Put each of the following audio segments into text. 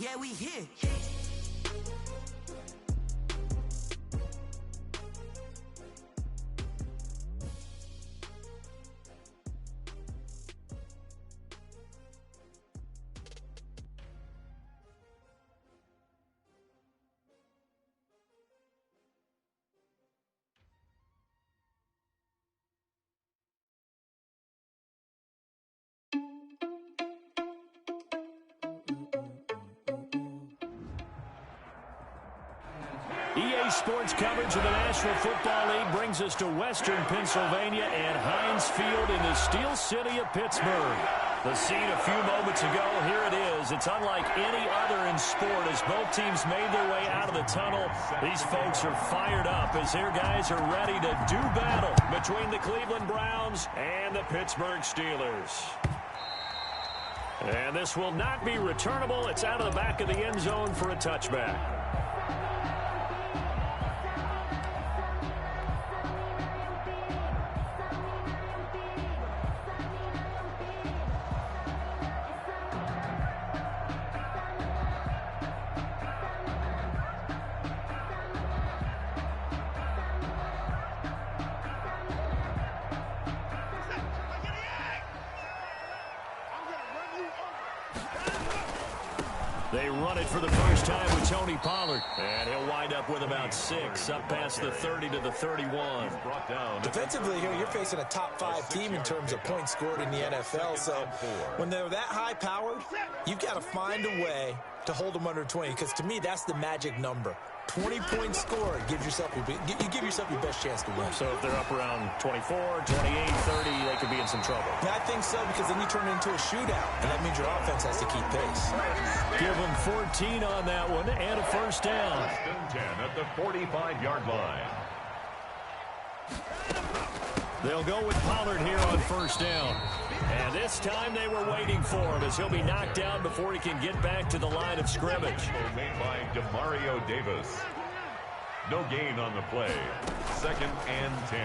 Yeah, we here. EA Sports coverage of the National Football League brings us to Western Pennsylvania and Heinz Field in the Steel City of Pittsburgh. The scene a few moments ago, here it is. It's unlike any other in sport as both teams made their way out of the tunnel. These folks are fired up as their guys are ready to do battle between the Cleveland Browns and the Pittsburgh Steelers. And this will not be returnable. It's out of the back of the end zone for a touchback. They run it for the first time with Tony Pollard. And he'll wind up with about 6, up past the 30 to the 31. Defensively here, you're facing a top-5 team in terms of points scored in the NFL. So when they're that high-powered, you've got to find a way to hold them under 20. Because to me, that's the magic number. 20 points scored gives yourself you give yourself your best chance to win. So if they're up around 24, 28, 30, they could be in some trouble. Yeah, I think so, because then you turn it into a shootout, and that means your offense has to keep pace. Give them 14 on that one and a first down. 10 at the 45-yard line. They'll go with Pollard here on first down. And this time they were waiting for him as he'll be knocked down before he can get back to the line of scrimmage. Made by Demario Davis. No gain on the play. 2nd and 10.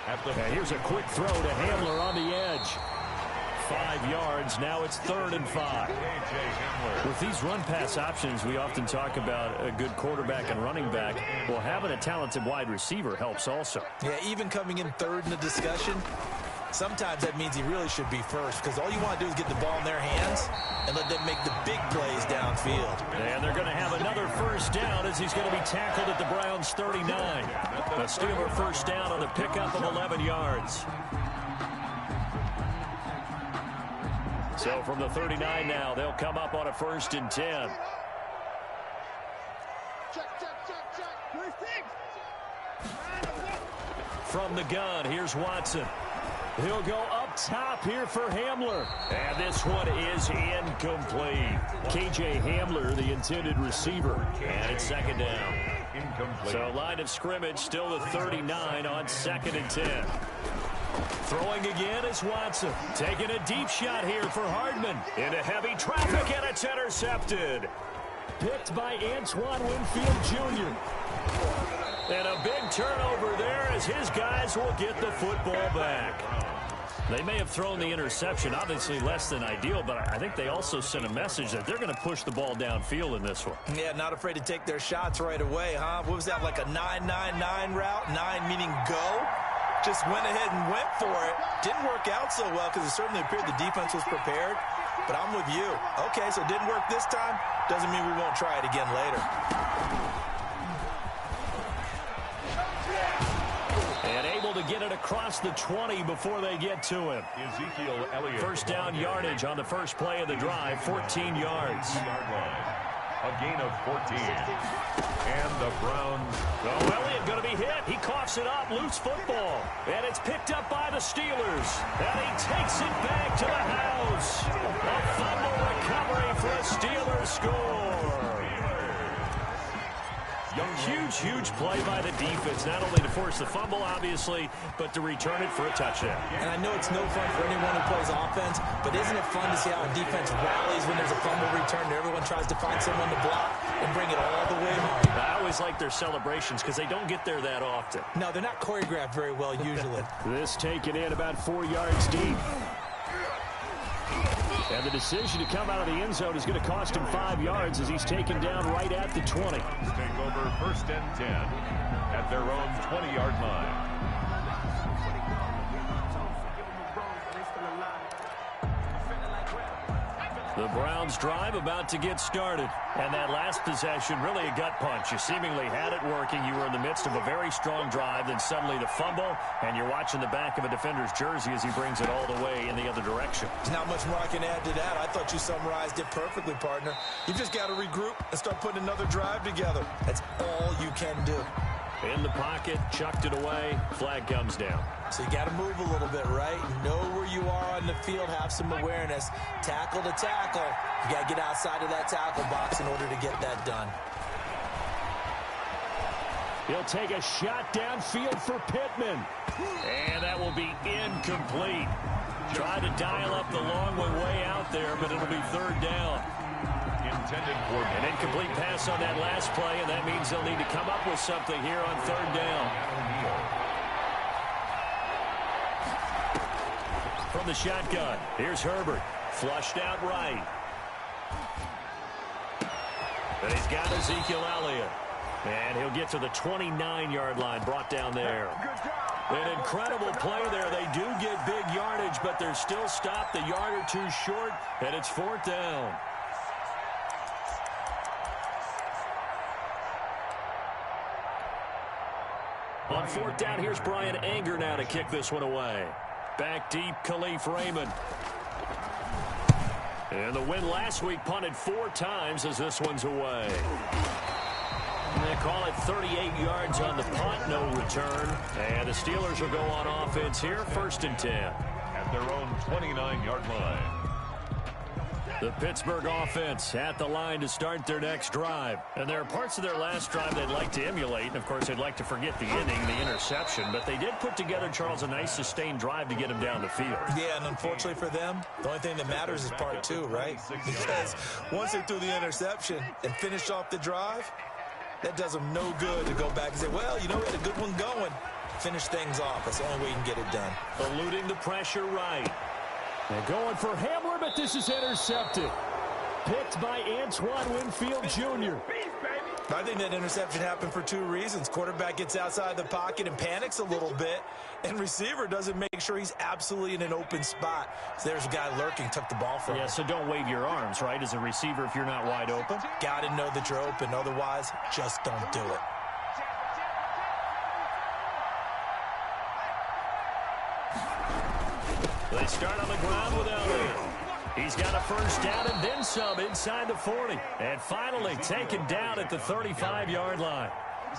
And here's a quick throw to Hamler on the edge. 5 yards. Now it's 3rd and 5. With these run-pass options, we often talk about a good quarterback and running back. Well, having a talented wide receiver helps also. Yeah, even coming in 3rd in the discussion, sometimes that means he really should be first, because all you want to do is get the ball in their hands and let them make the big plays downfield. And they're going to have another first down as he's going to be tackled at the Browns' 39. A Steeler first down on the pickup of 11 yards. So from the 39 now, they'll come up on a 1st and 10. From the gun, here's Watson. He'll go up top here for Hamler. And this one is incomplete. KJ Hamler, the intended receiver. And it's 2nd down. Incomplete. So line of scrimmage still the 39 on 2nd and 10. Throwing again is Watson. Taking a deep shot here for Hardman. Into heavy traffic, and it's intercepted. Picked by Antoine Winfield Jr. And a big turnover there as his guys will get the football back. They may have thrown the interception, obviously less than ideal, but I think they also sent a message that they're going to push the ball downfield in this one. Yeah, not afraid to take their shots right away, huh? What was that, like a 9-9-9 route? 9 meaning go? Just went ahead and went for it. Didn't work out so well because it certainly appeared the defense was prepared. But I'm with you. Okay, so it didn't work this time. Doesn't mean we won't try it again later. And able to get it across the 20 before they get to him. Ezekiel Elliott. First down yardage on the first play of the drive, 14 yards. A gain of 14. And the Browns. Oh, Elliott going to be hit. He coughs it up. Loose football. And it's picked up by the Steelers. And he takes it back to the house. A fumble recovery for a Steelers score. Huge, huge play by the defense, not only to force the fumble, obviously, but to return it for a touchdown. And I know it's no fun for anyone who plays offense, but isn't it fun to see how a defense rallies when there's a fumble return and everyone tries to find someone to block and bring it all the way home? I always like their celebrations because they don't get there that often. No, they're not choreographed very well usually. This taken in about 4 yards deep. And the decision to come out of the end zone is going to cost him 5 yards as he's taken down right at the 20. Take over 1st and 10 at their own 20-yard line. The Browns drive about to get started. And that last possession, really a gut punch. You seemingly had it working. You were in the midst of a very strong drive. Then suddenly the fumble, and you're watching the back of a defender's jersey as he brings it all the way in the other direction. There's not much more I can add to that. I thought you summarized it perfectly, partner. You just got to regroup and start putting another drive together. That's all you can do. In the pocket, chucked it away, flag comes down. So you got to move a little bit, right? Know where you are on the field, have some awareness. Tackle to tackle. You got to get outside of that tackle box in order to get that done. He'll take a shot downfield for Pittman. And that will be incomplete. Tried to dial up the long one way out there, but it'll be 3rd down. Intended for an incomplete pass on that last play, and that means they'll need to come up with something here on 3rd down. From the shotgun, here's Herbert. Flushed out right. And he's got Ezekiel Elliott. And he'll get to the 29-yard line, brought down there. An incredible play there. They do get big yardage, but they're still stopped a yard or two short, and it's 4th down. On 4th down, here's Brian Anger now to kick this one away. Back deep, Khalif Raymond. And the win last week punted 4 times as this one's away. They call it 38 yards on the punt, no return. And the Steelers will go on offense here, 1st and 10. At their own 29-yard line. The Pittsburgh offense at the line to start their next drive. And there are parts of their last drive they'd like to emulate. And, of course, they'd like to forget the inning, the interception. But they did put together, Charles, a nice sustained drive to get him down the field. Yeah, and unfortunately for them, the only thing that matters is part 2, right? Because once they threw the interception and finished off the drive, that does them no good to go back and say, well, you know, we had a good one going. Finish things off. That's the only way you can get it done. Eluding the pressure right. And going for Hamler, but this is intercepted. Picked by Antoine Winfield Jr. I think that interception happened for 2 reasons. Quarterback gets outside the pocket and panics a little bit, and receiver doesn't make sure he's absolutely in an open spot. So there's a guy lurking, took the ball from him. Yeah, so don't wave your arms, right, as a receiver if you're not wide open. Got to know that you're open. Otherwise, just don't do it. They start on the ground with Elliott. He's got a 1st down and then some inside the 40. And finally taken down at the 35-yard line.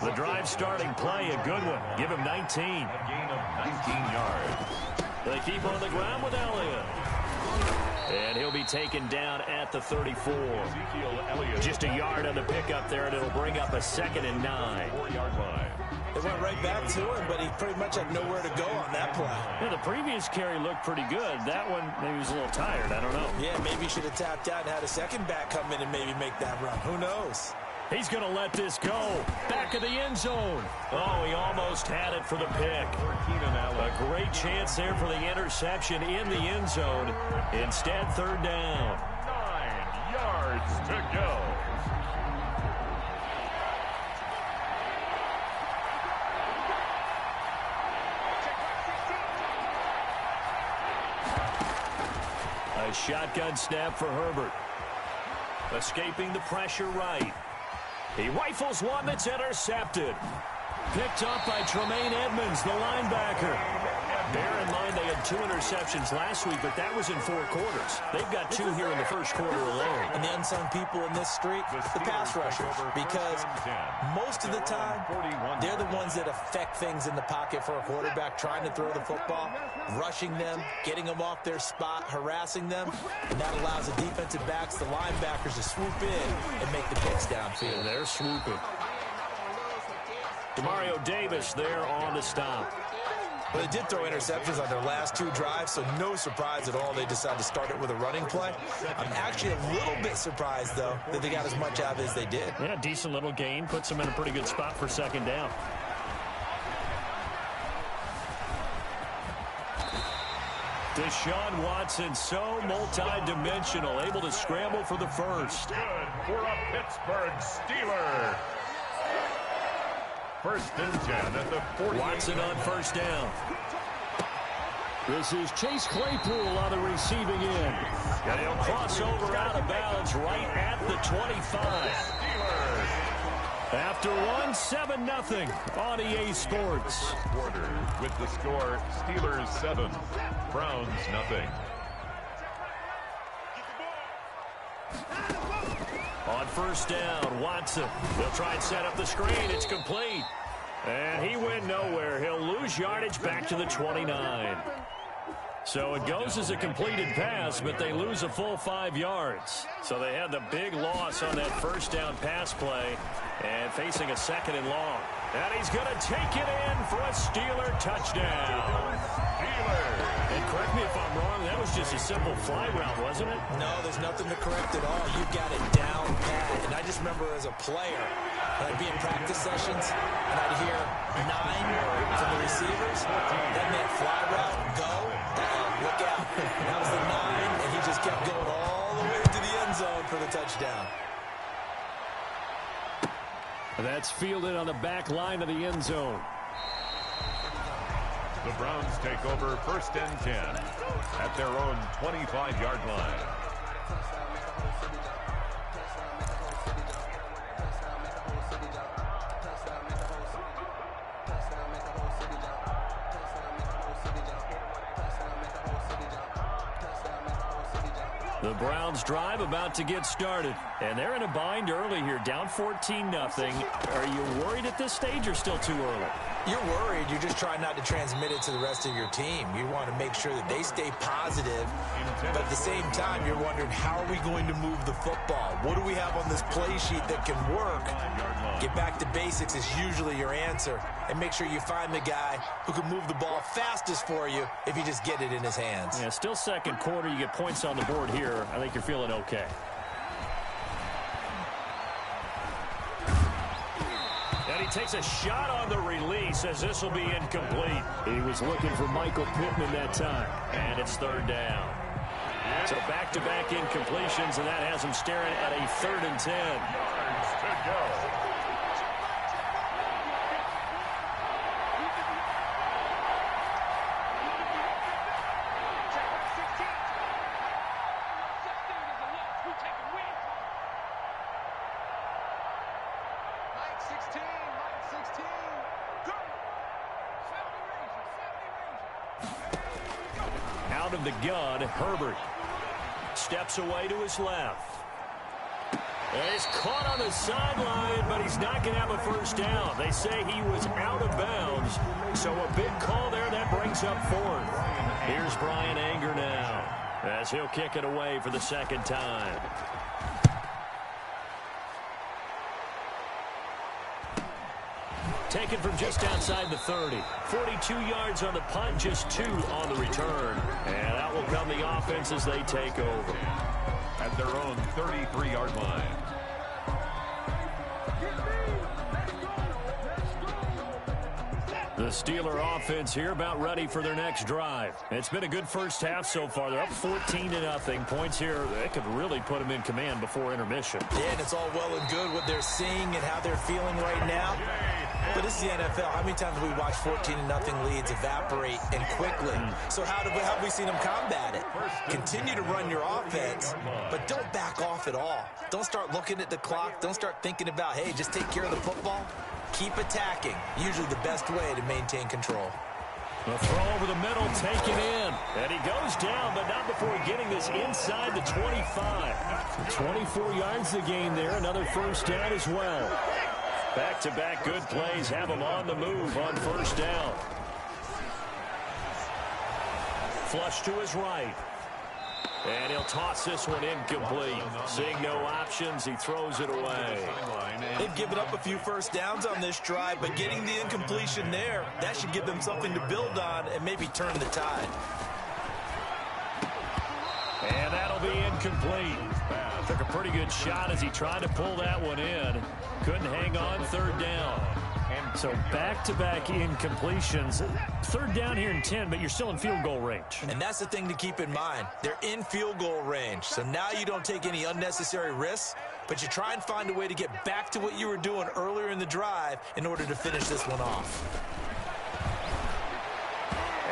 The drive starting play, a good one. Give him 19. A gain of 19 yards. They keep on the ground with Elliott. And he'll be taken down at the 34. Ezekiel Elliott. Just a yard on the pickup there, and it'll bring up a 2nd and 9. 4-yard line. They went right back to him, but he pretty much had nowhere to go on that play. Yeah, the previous carry looked pretty good. That one, maybe he was a little tired. I don't know. Yeah, maybe he should have tapped out and had a second back come in and maybe make that run. Who knows? He's going to let this go. Back of the end zone. Oh, he almost had it for the pick. A great chance there for the interception in the end zone. Instead, 3rd down. 9 yards to go. A shotgun snap for Herbert. Escaping the pressure right. He rifles one that's intercepted. Picked up by Tremaine Edmonds, the linebacker. Bear in mind they had 2 interceptions last week, but that was in 4 quarters. They've got 2 here in the first quarter alone. And the unsung people in this street, the pass rushers, because most of the time, they're the ones that affect things in the pocket for a quarterback, trying to throw the football, rushing them, getting them off their spot, harassing them, and that allows the defensive backs, the linebackers, to swoop in and make the picks downfield. And they're swooping. Demario Davis there on the stop. Well, they did throw interceptions on their last 2 drives, so no surprise at all they decided to start it with a running play. I'm actually a little bit surprised, though, that they got as much out of it as they did. Yeah, decent little gain. Puts them in a pretty good spot for 2nd down. Deshaun Watson, so multi-dimensional, able to scramble for the first. Good for a Pittsburgh Steeler. First and 10 at the 48. Watson on first down. This is Chase Claypool on the receiving end. And he'll cross over out of bounds right at the 25. After one, 7-0 on EA Sports. Quarter with the score, Steelers 7, Browns 0. On first down, Watson. They'll try and set up the screen. It's complete. And he went nowhere. He'll lose yardage back to the 29. So it goes as a completed pass, but they lose a full 5 yards. So they had the big loss on that first down pass play and facing a 2nd and long. And he's going to take it in for a Steeler touchdown. And correct me if I'm wrong, that was just a simple fly route, wasn't it? No, there's nothing to correct at all. You've got it down pat. And I just remember as a player, I'd be in practice sessions, and I'd hear 9 from the receivers. Then that fly route, go. Look out. That was the 9, and he just kept going all the way to the end zone for the touchdown. That's fielded on the back line of the end zone. The Browns take over first and 10 at their own 25-yard line. The Browns drive about to get started, and they're in a bind early here, down 14-0. Are you worried at this stage or still too early? You're worried. You're just trying not to transmit it to the rest of your team. You want to make sure that they stay positive, but at the same time, you're wondering, how are we going to move the football? What do we have on this play sheet that can work? Get back to basics is usually your answer, and make sure you find the guy who can move the ball fastest for you if you just get it in his hands. Yeah, still second quarter. You get points on the board here. I think you're feeling okay. And he takes a shot on the release as this will be incomplete. He was looking for Michael Pittman that time. And it's 3rd down. So back-to-back incompletions, and that has him staring at a 3rd and 10. Yards to go. Out of the gun, Herbert steps away to his left. And he's caught on the sideline, but he's not going to have a first down. They say he was out of bounds, so a big call there that brings up 4th. Here's Brian Anger now as he'll kick it away for the 2nd time. Taken from just outside the 30. 42 yards on the punt, just 2 on the return. And that will come the offense as they take over. At their own 33-yard line. The Steeler offense here about ready for their next drive. It's been a good first half so far. They're up 14-0. Points here, they could really put them in command before intermission. Yeah, and it's all well and good what they're seeing and how they're feeling right now. But this is the NFL. How many times have we watched 14-0 leads evaporate and quickly? So how have we seen them combat it? Continue to run your offense, but don't back off at all. Don't start looking at the clock. Don't start thinking about, hey, just take care of the football. Keep attacking. Usually the best way to maintain control. The throw over the middle, taken in. And he goes down, but not before getting this inside the 25. 24 yards the gain there. Another first down as well. Back-to-back good plays have him on the move on first down. Flush to his right. And he'll toss this one incomplete. Seeing no options, he throws it away. They've given up a few first downs on this drive, but getting the incompletion there, that should give them something to build on and maybe turn the tide. And that'll be incomplete. Took a pretty good shot as he tried to pull that one in. Couldn't hang on 3rd down. So back-to-back incompletions. Third down here and 10, but you're still in field goal range. And that's the thing to keep in mind. They're in field goal range. So now you don't take any unnecessary risks, but you try and find a way to get back to what you were doing earlier in the drive in order to finish this one off.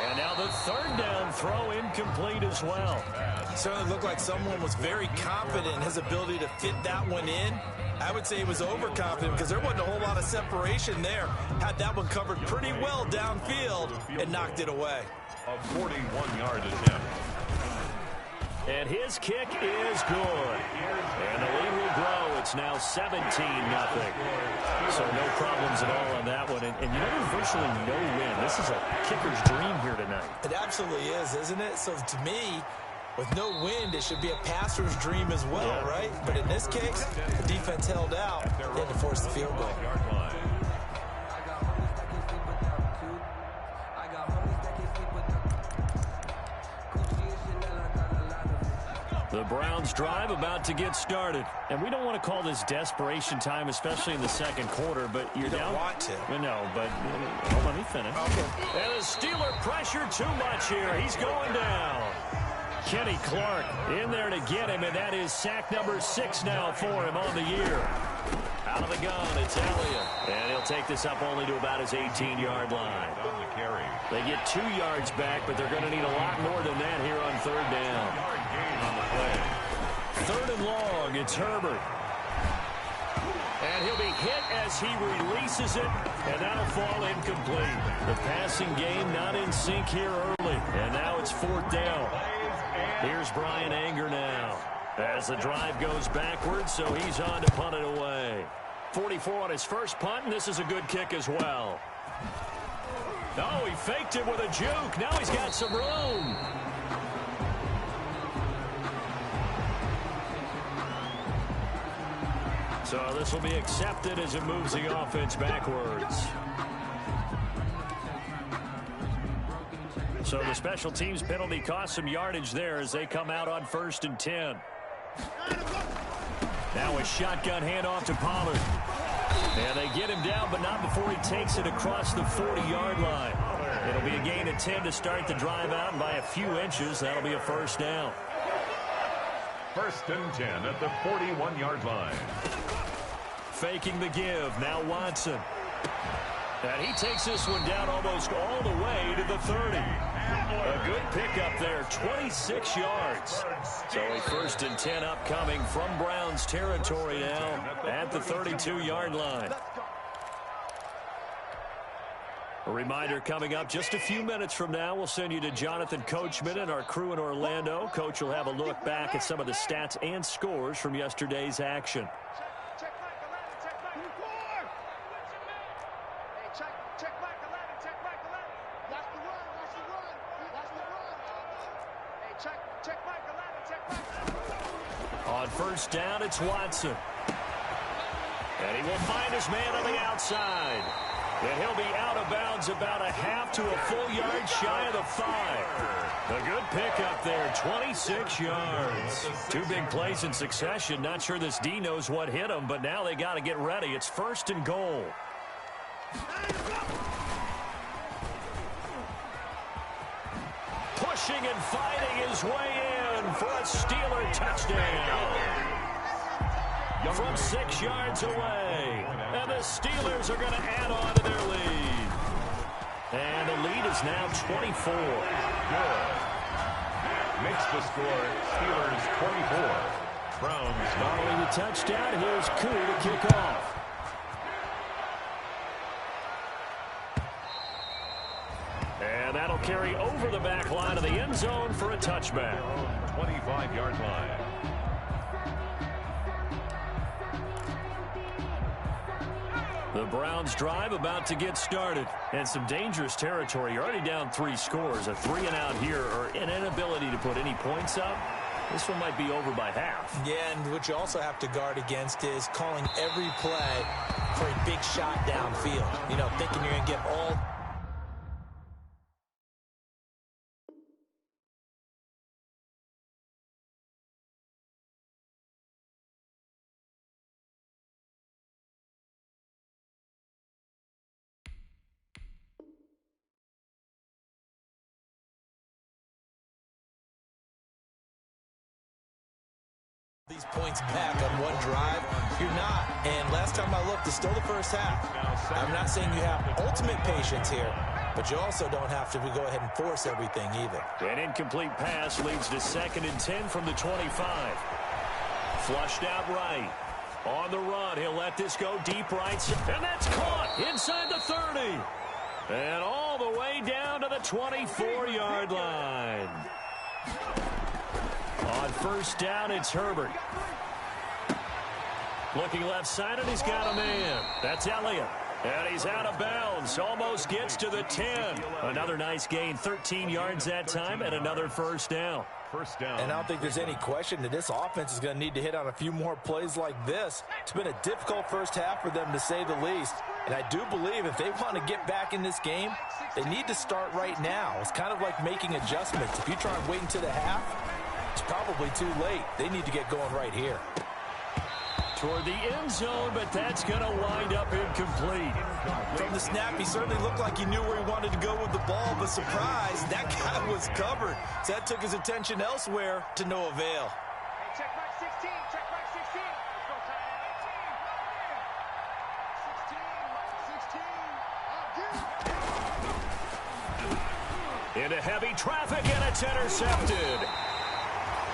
And now the third down throw incomplete as well. It certainly looked like someone was very confident in his ability to fit that one in. I would say he was overconfident because there wasn't a whole lot of separation there. Had that one covered pretty well downfield and knocked it away. A 41-yard attempt. And his kick is good. And the lead will grow. It's now 17-0. So no problems at all on that one. And you know, there's virtually no win. This is a kicker's dream here tonight. It absolutely is, isn't it? So to me, with no wind, it should be a passer's dream as well, right? But in this case, the defense held out. They had to force the field goal. The Browns drive about to get started. And we don't want to call this desperation time, especially in the second quarter, but you're down. You don't want to. No, but let me finish. Okay. And the Steeler pressure too much here. He's going down. Kenny Clark in there to get him, and that is sack number 6 now for him on the year. Out of the gun, it's Elliott. And he'll take this up only to about his 18-yard line. On the carry. They get 2 yards back, but they're going to need a lot more than that here on third down. Yard gain on the play. Third and long, it's Herbert. And he'll be hit as he releases it, and that'll fall incomplete. The passing game not in sync here early, and now it's fourth down. Here's Brian Anger now as the drive goes backwards, so he's on to punt it away. 44 on his first punt, and this is a good kick as well. Oh, he faked it with a juke. Now he's got some room. So this will be accepted as it moves the offense backwards. So the special teams penalty cost some yardage there as they come out on 1st and 10. Now a shotgun handoff to Pollard. And they get him down, but not before he takes it across the 40-yard line. It'll be a gain of 10 to start the drive out, and by a few inches, that'll be a first down. 1st and 10 at the 41-yard line. Faking the give. Now Watson. And he takes this one down almost all the way to the 30. A good pickup there, 26 yards. So a 1st and 10 upcoming from Browns territory now at the 32-yard line. A reminder coming up just a few minutes from now, we'll send you to Jonathan Coachman and our crew in Orlando. Coach will have a look back at some of the stats and scores from yesterday's action. On 1st down, it's Watson. And he will find his man on the outside. And he'll be out of bounds about a half to a full yard shy of the 5. A good pickup there, 26 yards. 2 big plays in succession. Not sure this D knows what hit him, but now they got to get ready. It's 1st and goal. Pushing and fighting his way in for a Steeler touchdown. From 6 yards away. And the Steelers are going to add on to their lead. And the lead is now 24. Good. Makes the score Steelers 24. Browns following the touchdown. Here's Koo to kick off. And that'll carry over the back line of the end zone for a touchback. 25-yard line. The Browns drive about to get started. And some dangerous territory. You're already down 3 scores. A 3-and-out here, or an inability to put any points up. This one might be over by half. Yeah, and what you also have to guard against is calling every play for a big shot downfield. You know, thinking you're going to get all These points back on one drive, you're not. And last time I looked, it's still the first half. I'm not saying you have ultimate patience here, but you also don't have to go ahead and force everything either. An incomplete pass leads to 2nd and 10 from the 25. Flushed out right. On the run, he'll let this go deep right. And that's caught inside the 30. And all the way down to the 24-yard line. On first down, it's Herbert. Looking left side, and he's got a man. That's Elliott. And he's out of bounds. Almost gets to the 10. Another nice gain, 13 yards that time, and another first down. First down. And I don't think there's any question that this offense is going to need to hit on a few more plays like this. It's been a difficult first half for them, to say the least. And I do believe if they want to get back in this game, they need to start right now. It's kind of like making adjustments. If you try and wait until the half, it's probably too late. They need to get going right here. Toward the end zone, but that's going to wind up incomplete. From the snap, he certainly looked like he knew where he wanted to go with the ball, but surprise, that guy was covered. So that took his attention elsewhere to no avail. Hey, check back 16, check back 16. Let's go, Ty. 16, 16. Into heavy traffic, and it's intercepted.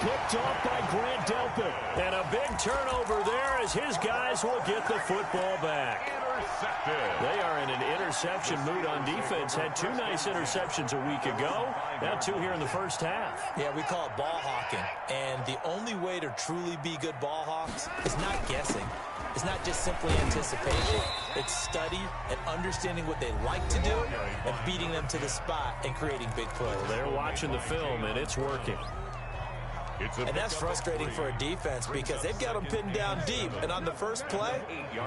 Picked off by Grant Delpit. And a big turnover there as his guys will get the football back. Intercepted. They are in an interception mood on defense. Had 2 nice interceptions a week ago. Now 2 here in the first half. Yeah, we call it ball hawking. And the only way to truly be good ball hawks is not guessing. It's not just simply anticipation. It's study and understanding what they like to do and beating them to the spot and creating big plays. Well, they're watching the film, and it's working. And that's frustrating for a defense because they've got them pinned down deep. And on the first play,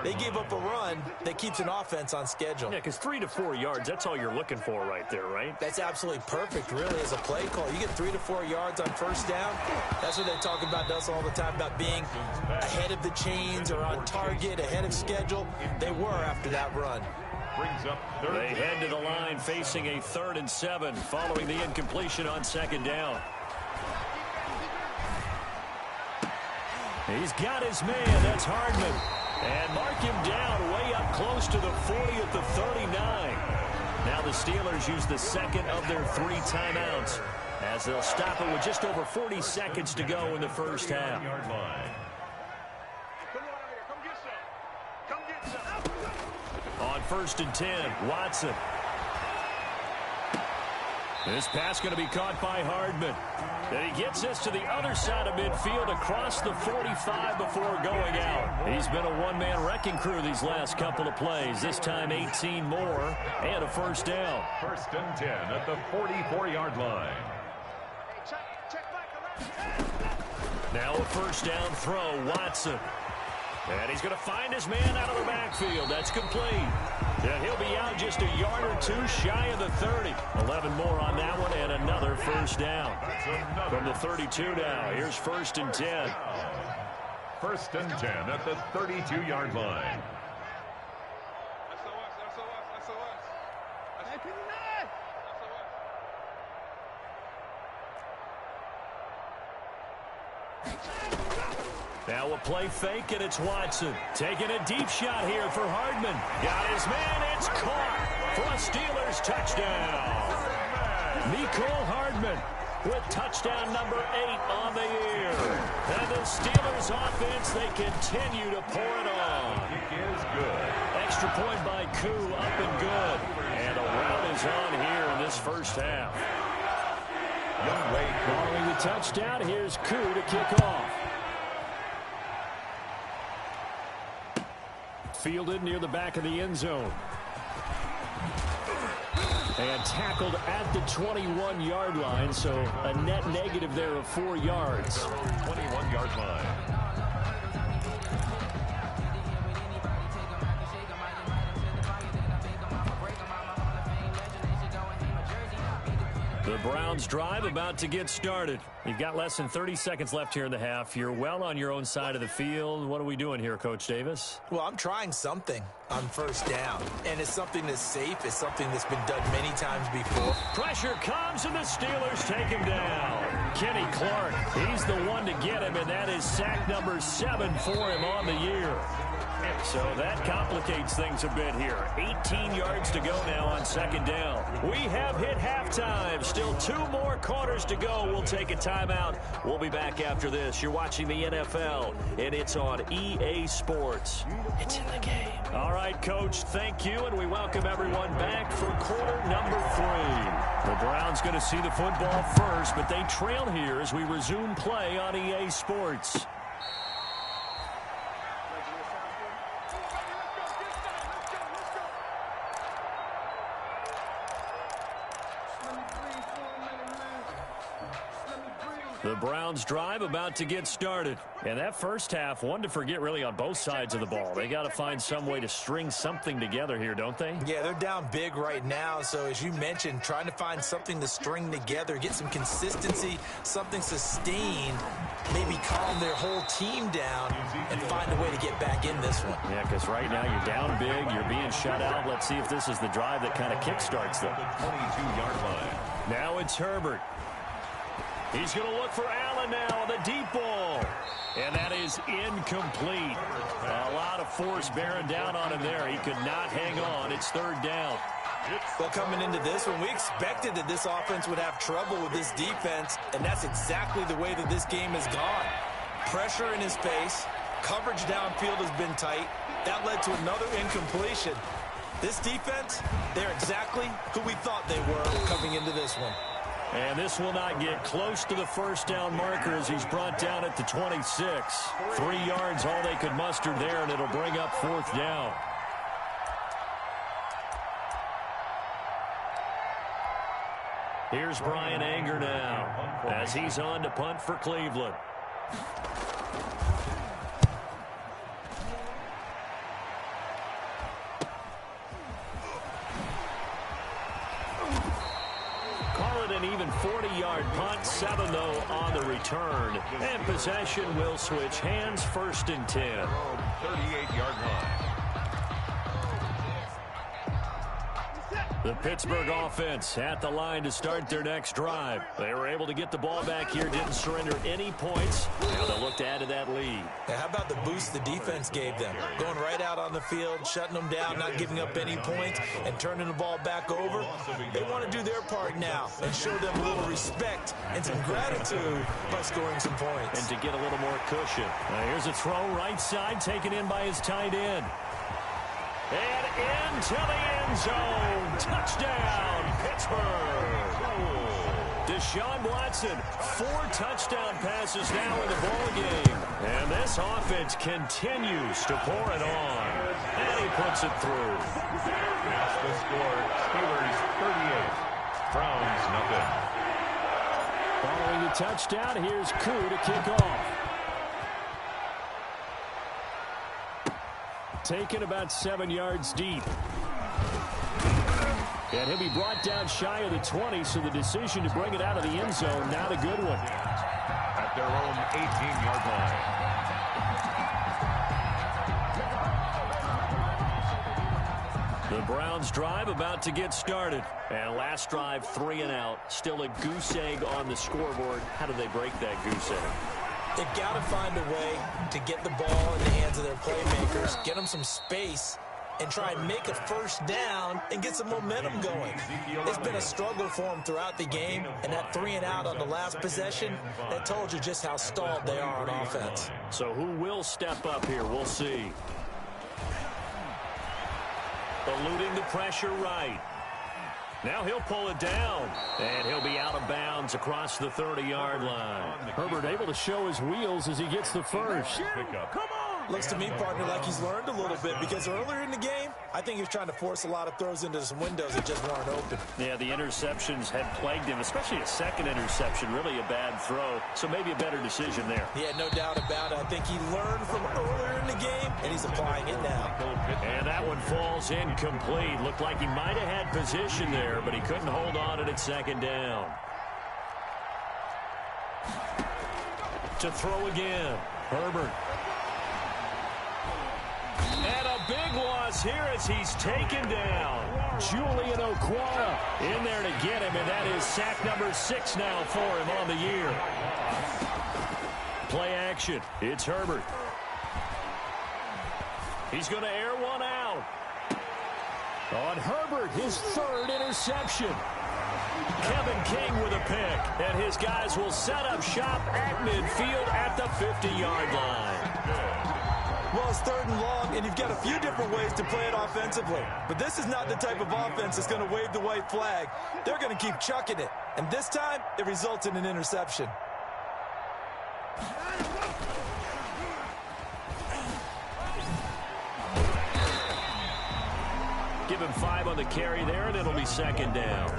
they gave up a run that keeps an offense on schedule. Yeah, because 3 to 4 yards, that's all you're looking for right there, right? That's absolutely perfect, really, as a play call. You get 3 to 4 yards on first down. That's what they talk about us all the time, about being ahead of the chains or on target, ahead of schedule. They were after that run. Brings up third. They head to the line facing a 3rd and 7 following the incompletion on 2nd down. He's got his man. That's Hardman. And mark him down way up close to the 40 at the 39. Now the Steelers use the 2nd of their 3 timeouts as they'll stop it with just over 40 seconds to go in the first half. Yard line. On 1st and 10, Watson. This pass going to be caught by Hardman. And he gets this to the other side of midfield across the 45 before going out. He's been a one-man wrecking crew these last couple of plays. This time 18 more and a first down. 1st and 10 at the 44-yard line. Now a first down throw, Watson. And he's going to find his man out of the backfield. That's complete. And he'll be out just a yard or 2 shy of the 30. 11 more on that one and another first down. From the 32 now, here's 1st and 10. 1st and 10 at the 32-yard line. Now a play fake, and it's Watson. Taking a deep shot here for Hardman. Got his man, it's caught for a Steelers touchdown. Mecole Hardman with touchdown number 8 on the year. And the Steelers offense, they continue to pour it on. Kick is good. Extra point by Koo, up and good. And a rout is on here in this first half. Following the touchdown, here's Koo to kick off. Fielded near the back of the end zone. And tackled at the 21-yard line, so a net negative there of 4 yards. 21-yard line. The Browns drive about to get started. You've got less than 30 seconds left here in the half. You're well on your own side of the field. What are we doing here, Coach Davis? Well, I'm trying something on first down, and it's something that's safe. It's something that's been done many times before. Pressure comes, and the Steelers take him down. Kenny Clark. He's the one to get him, and that is sack number 7 for him on the year. So that complicates things a bit here. 18 yards to go now on second down. We have hit halftime. Still 2 more quarters to go. We'll take a timeout. We'll be back after this. You're watching the NFL, and it's on EA Sports. It's in the game. All right, Coach, thank you, and we welcome everyone back for quarter number 3. The Browns going to see the football first, but they trail here as we resume play on EA Sports. The Browns drive about to get started. And that first half, one to forget really on both sides of the ball. They got to find some way to string something together here, don't they? Yeah, they're down big right now. So as you mentioned, trying to find something to string together, get some consistency, something sustained, maybe calm their whole team down and find a way to get back in this one. Yeah, because right now you're down big, you're being shut out. Let's see if this is the drive that kind of kickstarts them. 22-yard line. Now it's Herbert. He's going to look for Allen now on the deep ball. And that is incomplete. A lot of force bearing down on him there. He could not hang on. It's third down. Well, coming into this one, we expected that this offense would have trouble with this defense, and that's exactly the way that this game has gone. Pressure in his face. Coverage downfield has been tight. That led to another incompletion. This defense, they're exactly who we thought they were coming into this one. And this will not get close to the first down marker as he's brought down at the 26. 3 yards, all they could muster there, and it'll bring up fourth down. Here's Brian Anger now as he's on to punt for Cleveland. Even 40-yard punt, 7 though on the return, and possession will switch hands, first and 10. 38-yard line. The Pittsburgh offense at the line to start their next drive. They were able to get the ball back here, didn't surrender any points. Now they'll look to add to that lead. Now, how about the boost the defense gave them? Going right out on the field, shutting them down, not giving up any points, and turning the ball back over. They want to do their part now and show them a little respect and some gratitude by scoring some points. And to get a little more cushion. Now here's a throw right side, taken in by his tight end. And into the end zone. Touchdown, Pittsburgh. Deshaun Watson, 4 touchdown passes now in the ball game. And this offense continues to pour it on. And he puts it through. That's the score. Steelers 38. Browns nothing. Following the touchdown, here's Koo to kick off. Taken about 7 yards deep. And he'll be brought down shy of the 20, so the decision to bring it out of the end zone, not a good one. At their own 18-yard line. The Browns drive about to get started. And last drive, 3 and out. Still a goose egg on the scoreboard. How do they break that goose egg? They've got to find a way to get the ball in the hands of their playmakers, get them some space, and try and make a first down and get some momentum going. It's been a struggle for them throughout the game, and that 3 and out on the last possession, that told you just how stalled they are on offense. So who will step up here? We'll see. Eluding the pressure right. Now he'll pull it down, and he'll be out of bounds across the 30-yard line. Herbert able to show his wheels as he gets the first. Pickup. Looks to me, partner, like he's learned a little bit, because earlier in the game, I think he was trying to force a lot of throws into some windows that just weren't open. Yeah, the interceptions had plagued him, especially a second interception, really a bad throw. So maybe a better decision there. Yeah, no doubt about it. I think he learned from earlier in the game, and he's applying it now. And that one falls incomplete. Looked like he might have had position there, but he couldn't hold on to it at second down. To throw again, Herbert. And a big loss loss here as he's taken down. Julian Okwara in there to get him, and that is sack number 6 now for him on the year. Play action. It's Herbert. He's going to air one out. On Herbert, his 3rd interception. Kevin King with a pick, and his guys will set up shop at midfield at the 50-yard line. Well, it's 3rd and long, and you've got a few different ways to play it offensively. But this is not the type of offense that's going to wave the white flag. They're going to keep chucking it. And this time, it results in an interception. Give him 5 on the carry there, and it'll be 2nd down.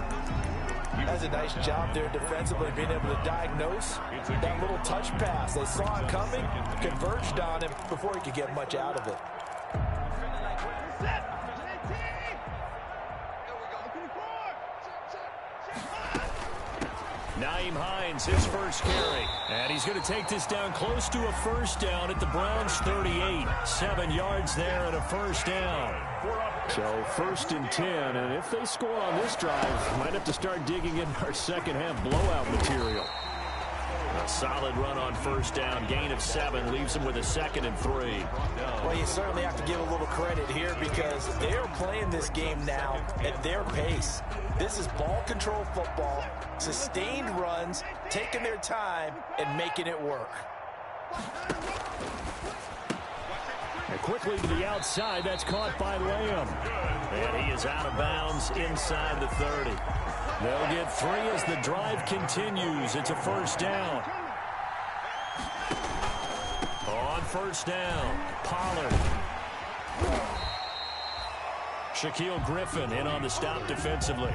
That's a nice job there defensively, being able to diagnose that little touch pass. They saw it coming, converged on him before he could get much out of it. Nyheim Hines, his first carry. And he's going to take this down close to a 1st down at the Browns' 38. 7 yards there and a 1st down. So 1st and 10, and if they score on this drive, might have to start digging in our second half blowout material. A solid run on 1st down, gain of 7, leaves him with a 2nd and 3. Well, you certainly have to give a little credit here because they're playing this game now at their pace. This is ball control football, sustained runs, taking their time and making it work. And quickly to the outside, that's caught by Lamb. And he is out of bounds inside the 30. They'll get 3 as the drive continues. It's a 1st down. On 1st down, Pollard. Shaquille Griffin in on the stop defensively.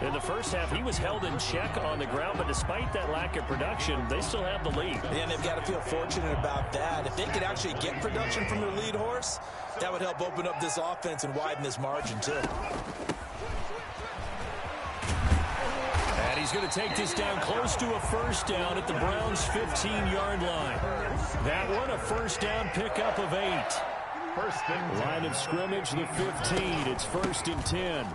In the first half, he was held in check on the ground, but despite that lack of production, they still have the lead. And they've got to feel fortunate about that. If they could actually get production from their lead horse, that would help open up this offense and widen this margin, too. And he's going to take this down close to a 1st down at the Browns' 15-yard line. That one, a 1st down pickup of 8. 1st and 10. Line of scrimmage, the 15. It's 1st and 10.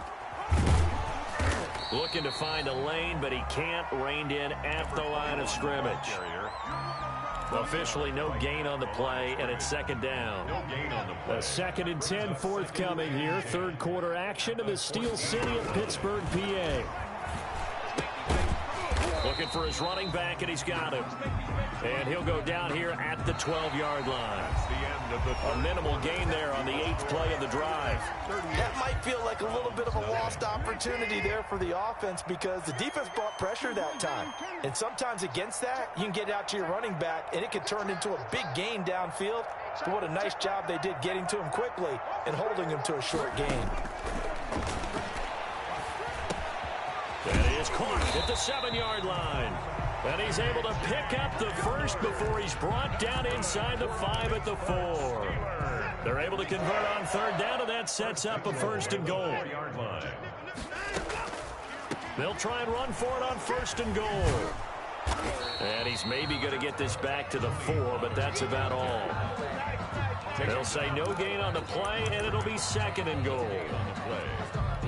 Looking to find a lane, but he can't. Reined in at the line of scrimmage. Officially no gain on the play, and it's 2nd down. No gain on the play. A 2nd and 10 forthcoming here. 3rd quarter action in the Steel City of Pittsburgh, PA. Looking for his running back, and he's got him. And he'll go down here at the 12-yard line. That's the end of the A minimal gain there on the 8th play of the drive. That might feel like a little bit of a lost opportunity there for the offense because the defense brought pressure that time. And sometimes against that, you can get out to your running back, and it can turn into a big gain downfield. But what a nice job they did getting to him quickly and holding him to a short gain. That is caught at the 7-yard line. And he's able to pick up the 1st before he's brought down inside the 5 at the 4. They're able to convert on 3rd down, and that sets up a 1st and goal. They'll try and run for it on 1st and goal. And he's maybe going to get this back to the 4, but that's about all. They'll say no gain on the play, and it'll be 2nd and goal.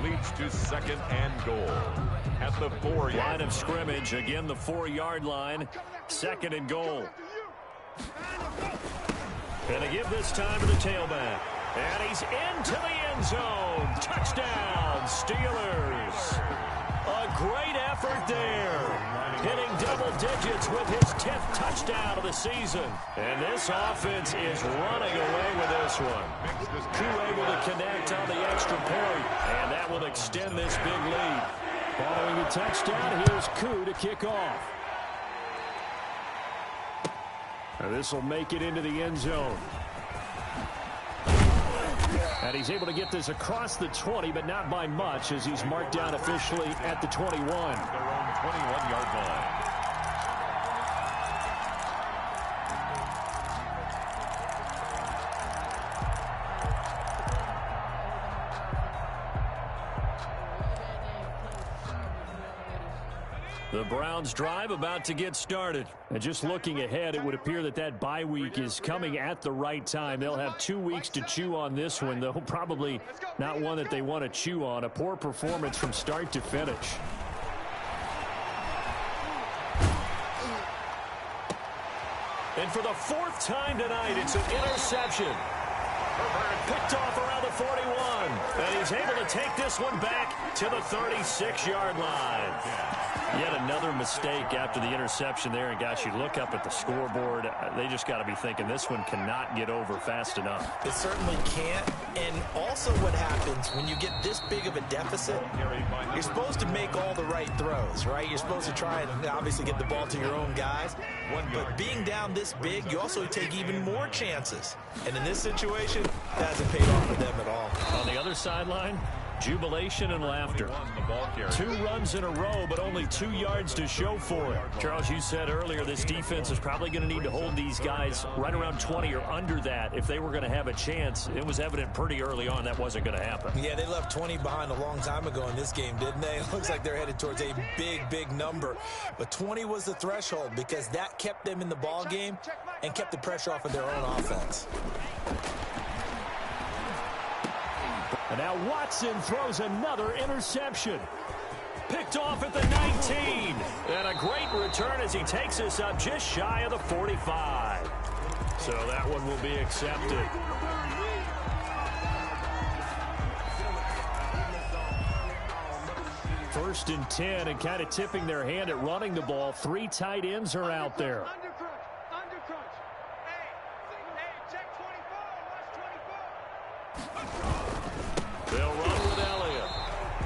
Leads to 2nd and goal at the 4-yard line of scrimmage. Again, the 4-yard line. 2nd and goal. And they give this time to the tailback. And he's into the end zone. Touchdown, Steelers. A great effort there. Hitting double digits with his 10th touchdown of the season. And this offense is running away with this one. Koo able to connect on the extra point. And that will extend this big lead. Following a touchdown, here's Koo to kick off. And this will make it into the end zone. And he's able to get this across the 20, but not by much, as he's marked down officially at the 21. Their own 21-yard line. The Browns drive about to get started. And just looking ahead, it would appear that that bye week is coming at the right time. They'll have 2 weeks to chew on this one, though probably not one that they want to chew on. A poor performance from start to finish. And for the 4th time tonight, it's an interception. Picked off around the 41. And he's able to take this one back to the 36-yard line. Yet another mistake after the interception there. And, gosh, you look up at the scoreboard. They just got to be thinking this one cannot get over fast enough. It certainly can't. And also what happens when you get this big of a deficit, you're supposed to make all the right throws, right? You're supposed to try and obviously get the ball to your own guys. But being down this big, you also take even more chances. And in this situation, that hasn't paid off for them at all. On the other sideline, jubilation and laughter. 2 runs in a row, but only 2 yards to show for it. Charles, you said earlier this defense is probably going to need to hold these guys right around 20 or under that if they were going to have a chance. It was evident pretty early on that wasn't going to happen. Yeah, they left 20 behind a long time ago in this game, didn't they? It looks like they're headed towards a big number. But 20 was the threshold because that kept them in the ball game and kept the pressure off of their own offense. And now Watson throws another interception. Picked off at the 19. And a great return as he takes us up just shy of the 45. So that one will be accepted. First and 10, and kind of tipping their hand at running the ball. 3 tight ends are out there. They'll run with Elliott.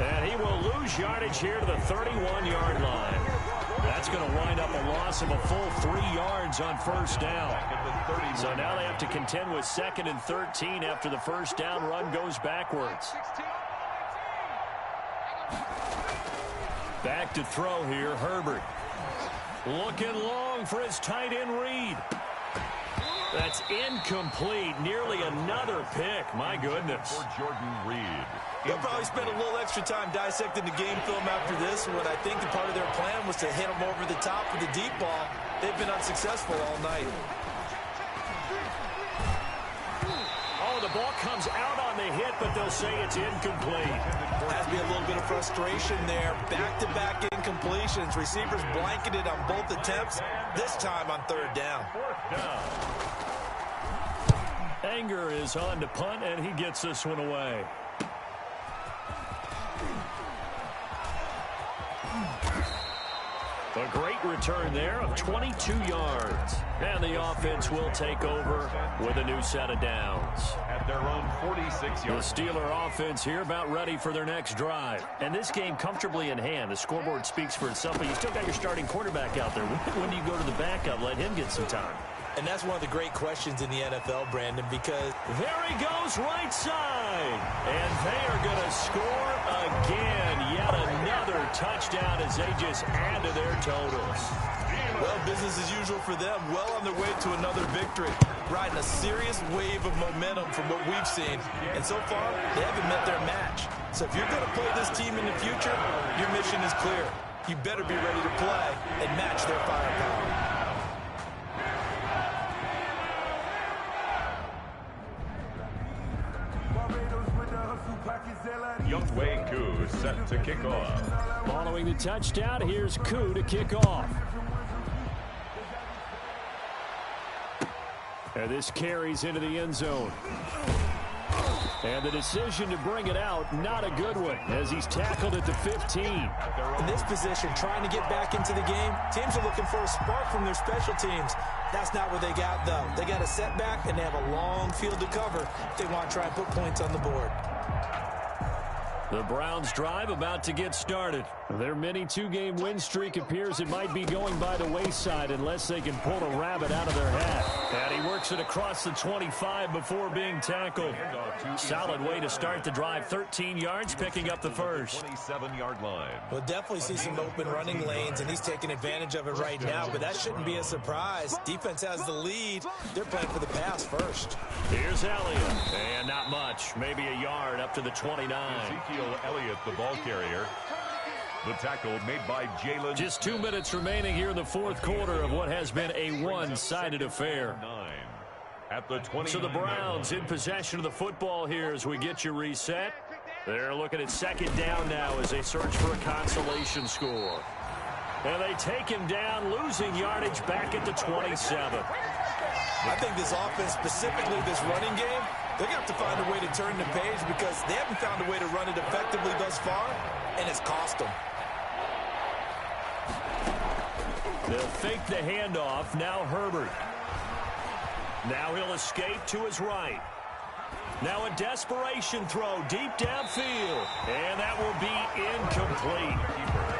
And he will lose yardage here to the 31-yard line. That's going to wind up a loss of a full 3 yards on first down. So now they have to contend with 2nd and 13 after the first down run goes backwards. Back to throw here, Herbert. Looking long for his tight end Reed. That's incomplete. Nearly another pick. My goodness. For Jordan Reed. They'll probably spend a little extra time dissecting the game film after this one. I think the part of their plan was to hit them over the top with the deep ball. They've been unsuccessful all night. Oh, the ball comes out on the hit, but they'll say it's incomplete. Has to be a little bit of frustration there. Back-to-back incompletions. Receivers blanketed on both attempts, this time on 3rd down. 4th down. Anger is on to punt, and he gets this one away. A great return there of 22 yards. And the offense will take over with a new set of downs. At their own 46 yards. The Steeler offense here about ready for their next drive. And this game comfortably in hand. The scoreboard speaks for itself, but you still got your starting quarterback out there. When do you go to the backup? Let him get some time. And that's one of the great questions in the NFL, Brandon, because there he goes right side. And they are going to score again. Yet another touchdown as they just add to their totals. Well, business as usual for them. Well on their way to another victory. Riding a serious wave of momentum from what we've seen. And so far, they haven't met their match. So if you're going to play this team in the future, your mission is clear. You better be ready to play and match their firepower. Younghoe Koo set to kick off. Following the touchdown, here's Koo to kick off. And this carries into the end zone. And the decision to bring it out, not a good one, as he's tackled at the 15. In this position, trying to get back into the game, teams are looking for a spark from their special teams. That's not what they got, though. They got a setback, and they have a long field to cover if they want to try and put points on the board. The Browns drive about to get started. Their mini 2-game win streak appears it might be going by the wayside unless they can pull a rabbit out of their hat. And he works it across the 25 before being tackled. Solid way to start the drive. 13 yards, picking up the first. 27-yard line. We'll definitely see some open running lanes, and he's taking advantage of it right now, but that shouldn't be a surprise. Defense has the lead. They're playing for the pass first. Here's Elliott. And not much. Maybe a yard up to the 29. Ezekiel Elliott, the ball carrier. The tackle made by Jalen. Just 2 minutes remaining here in the fourth quarter of what has been a one-sided affair. At the 20. So the Browns in possession of the football here as we get you reset. They're looking at second down now as they search for a consolation score. And they take him down, losing yardage back at the 27. I think this offense, specifically this running game, they're going to have to find a way to turn the page because they haven't found a way to run it effectively thus far, and it's cost them. They'll fake the handoff. Now Herbert. Now he'll escape to his right. Now a desperation throw deep downfield. And that will be incomplete.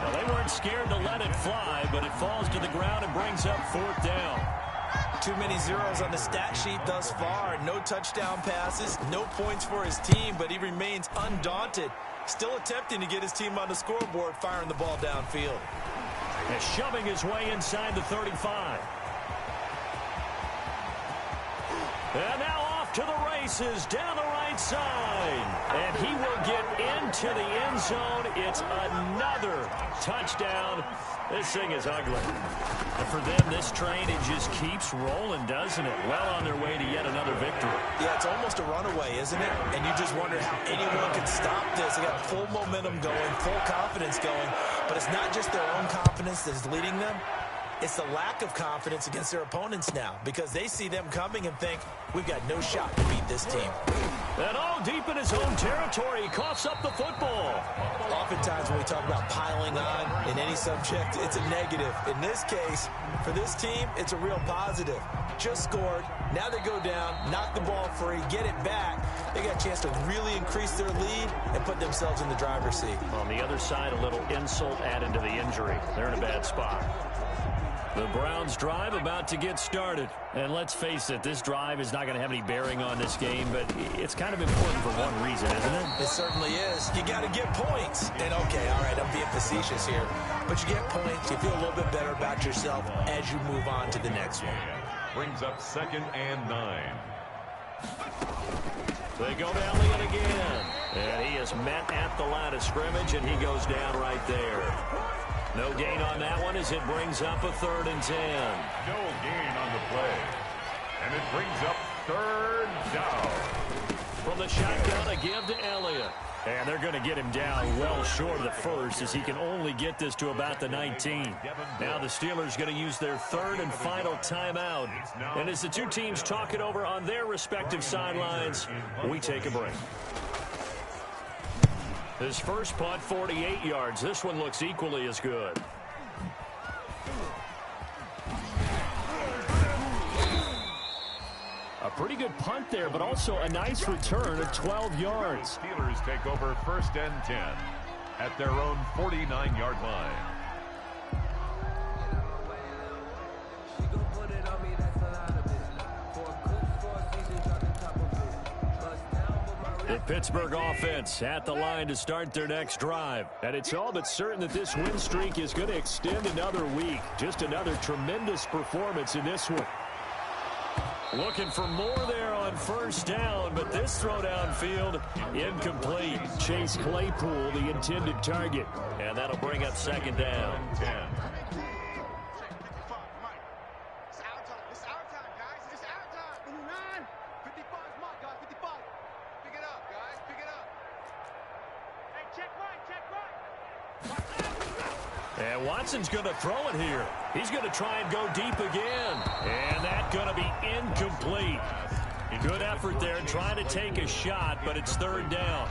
Well, they weren't scared to let it fly, but it falls to the ground and brings up fourth down. Too many zeros on the stat sheet thus far. No touchdown passes, no points for his team, but he remains undaunted. Still attempting to get his team on the scoreboard, firing the ball downfield. And shoving his way inside the 35. And now off to the races down the right side. And he will get into the end zone. It's another touchdown. This thing is ugly. And for them, this train, it just keeps rolling, doesn't it? Well on their way to yet another victory. Yeah, it's almost a runaway, isn't it? And you just wonder how anyone could stop this. They got full momentum going, full confidence going. But it's not just their own confidence that is leading them. It's the lack of confidence against their opponents now because they see them coming and think, we've got no shot to beat this team. And all deep in his own territory, he coughs up the football. Oftentimes when we talk about piling on in any subject, it's a negative. In this case, for this team, it's a real positive. Just scored. Now they go down, knock the ball free, get it back. They got a chance to really increase their lead and put themselves in the driver's seat. On the other side, a little insult added to the injury. They're in a bad spot. The Browns drive about to get started. And let's face it, this drive is not going to have any bearing on this game, but it's kind of important for one reason, isn't it? It certainly is. You got to get points. And okay, all right, I'm being facetious here. But you get points, you feel a little bit better about yourself as you move on to the next one. Brings up 2nd and 9. They go down Leon again. And he is met at the line of scrimmage, and he goes down right there. No gain on that one as it brings up a 3rd and 10. No gain on the play. And it brings up 3rd down. From the shotgun, a give to Elliott. And they're going to get him down well short of the first as he can only get this to about the 19. Now the Steelers going to use their 3rd and final timeout. And as the two teams talk it over on their respective sidelines, we take a break. His first punt, 48 yards. This one looks equally as good. A pretty good punt there, but also a nice return of 12 yards. Steelers take over 1st and 10 at their own 49-yard line. The Pittsburgh offense at the line to start their next drive. And it's all but certain that this win streak is going to extend another week. Just another tremendous performance in this one. Looking for more there on 1st down, but this throw downfield incomplete. Chase Claypool, the intended target. And that'll bring up 2nd down. 10. And Watson's going to throw it here. He's going to try and go deep again. And that's going to be incomplete. Good effort there trying to take a shot, but it's 3rd down.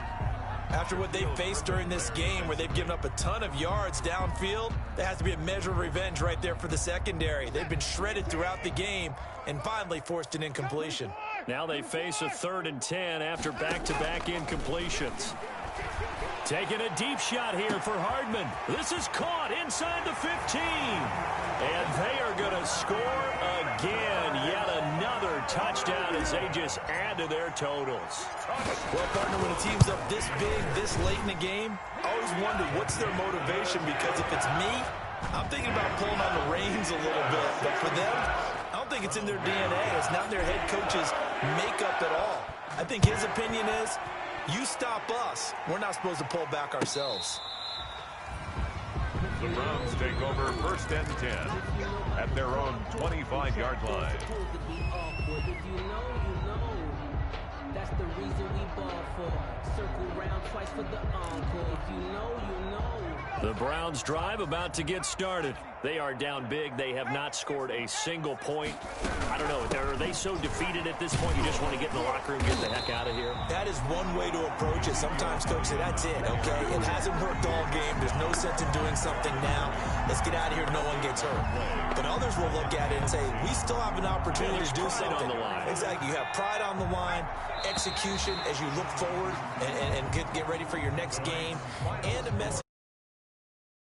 After what they've faced during this game where they've given up a ton of yards downfield, there has to be a measure of revenge right there for the secondary. They've been shredded throughout the game and finally forced an incompletion. Now they face a 3rd and 10 after back-to-back incompletions. Taking a deep shot here for Hardman. This is caught inside the 15. And they are going to score again. Yet another touchdown as they just add to their totals. Well, partner, when a team's up this big, this late in the game, I always wonder what's their motivation, because if it's me, I'm thinking about pulling on the reins a little bit. But for them, I don't think it's in their DNA. It's not in their head coach's makeup at all. I think his opinion is, you stop us, we're not supposed to pull back ourselves. The Browns take over 1st and 10 at their own 25-yard line. That's the reason we ball for. Circle round twice for the encore. If you know, you know. The Browns drive about to get started. They are down big. They have not scored a single point. I don't know. Are they so defeated at this point you just want to get in the locker room and get the heck out of here? That is one way to approach it. Sometimes coaches say, that's it, okay? It hasn't worked all game. There's no sense in doing something now. Let's get out of here. No one gets hurt. But others will look at it and say, we still have an opportunity to do something. On the line. Exactly. You have pride on the line, execution as you look forward and get ready for your next game, and a message.